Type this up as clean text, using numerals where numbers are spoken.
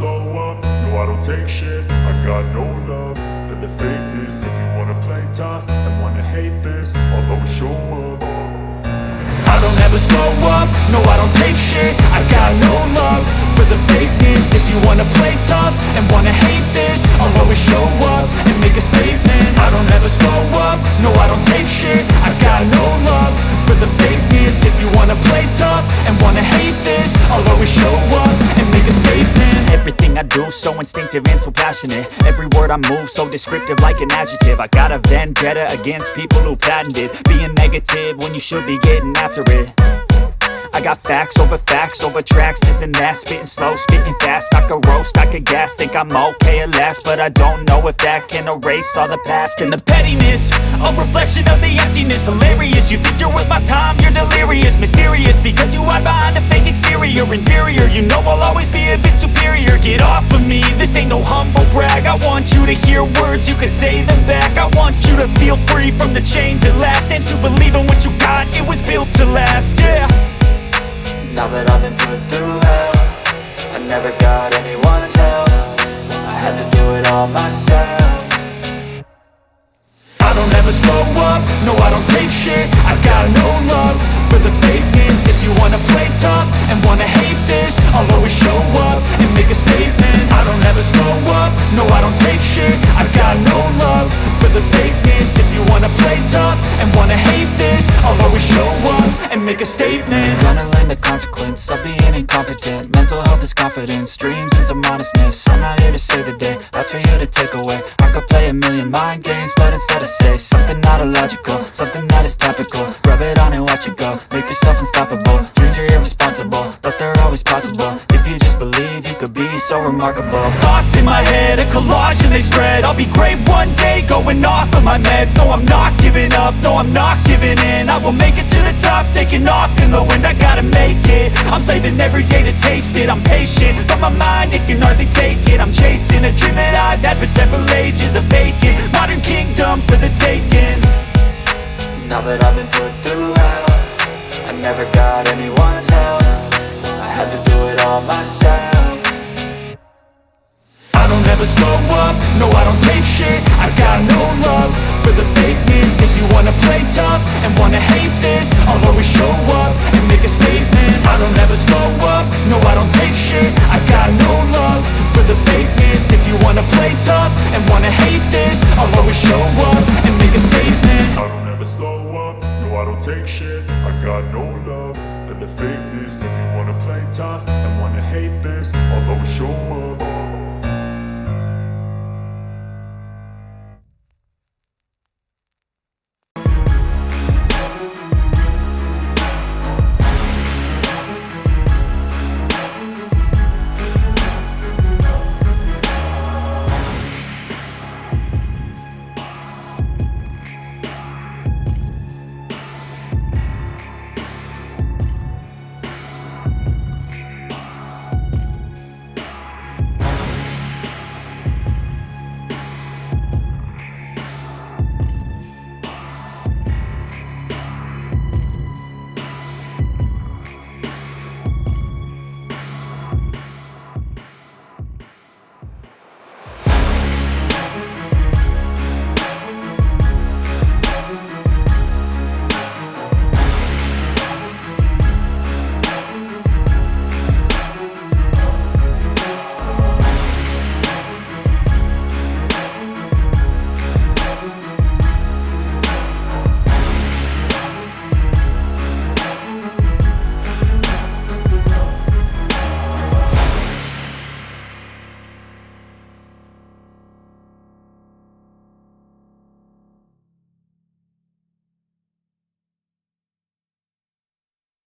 slow up, no I don't take shit. I got no love for the fakeness. If you wanna play tough and wanna hate this, I'll always show up. I don't ever slow up, no I don't take shit. I got no love for the fakeness. If you wanna play tough and wanna hate this, I'll always show up and make a statement. I don't ever slow up, no I don't take shit. I got no love for the fakeness. If you wanna play tough and wanna hate this, I'll always show up and make a statement. Everything I do so instinctive and so passionate. Every word I move so descriptive like an adjective. I got a vendetta against people who patented being negative when you should be getting after it. I got facts over tracks, this and that. Spitting slow, spitting fast. I could roast, I could gas. Think I'm okay at last, but I don't know if that can erase all the past. And the pettiness, a reflection of the emptiness. Hilarious, you think you're worth my time, you're delirious. Mysterious, because you hide behind a fake exterior. Inferior, you know I'll always be a bit superior. Get off of me, this ain't no humble brag. I want you to hear words, you can say them back. I want you to feel free from the chains at last, and to believe in what you got, it was built to last, yeah. Now that I've been put through hell, I never got anyone's help. I had to do it all myself. I don't ever slow up, no I don't take shit. I got no love for the fakeness. If you wanna play tough and wanna hate this, I'll always show up and make a statement. I don't ever slow up, no I don't take shit. I got no love for the fakeness. If you wanna play tough and wanna hate this, I'll always show up and make a statement. Gonna learn the consequence of being incompetent. Mental health is confidence, dreams and some modestness. I'm not here to save the day, that's for you to take away. I could play a million mind games, but instead I say something not illogical, something that is topical. Rub it on and watch it go, make yourself unstoppable. Dreams are irresponsible, but they're always possible. If you just believe, you could be so remarkable. Thoughts in my head, a collage and they spread. I'll be great one day, going off of my meds. No, I'm not giving up, no, I'm not giving in. I will make it to the top, taking off in the wind. I gotta make it, I'm saving every day to taste it. I'm patient, but my mind, it can hardly take it. I'm chasing a dream that I've had for several ages. A vacant, modern kingdom for the taking. Now that I've been put through hell, I never got anyone's help. I had to do it all myself. I don't ever slow up, no I don't take shit. I got no love for the fakeness. If you wanna play tough and wanna hate this, I'll always show up and make a statement. I don't ever slow up, no I don't take shit. I got no love for the fakeness. If you wanna play tough and wanna hate this, I'll always show up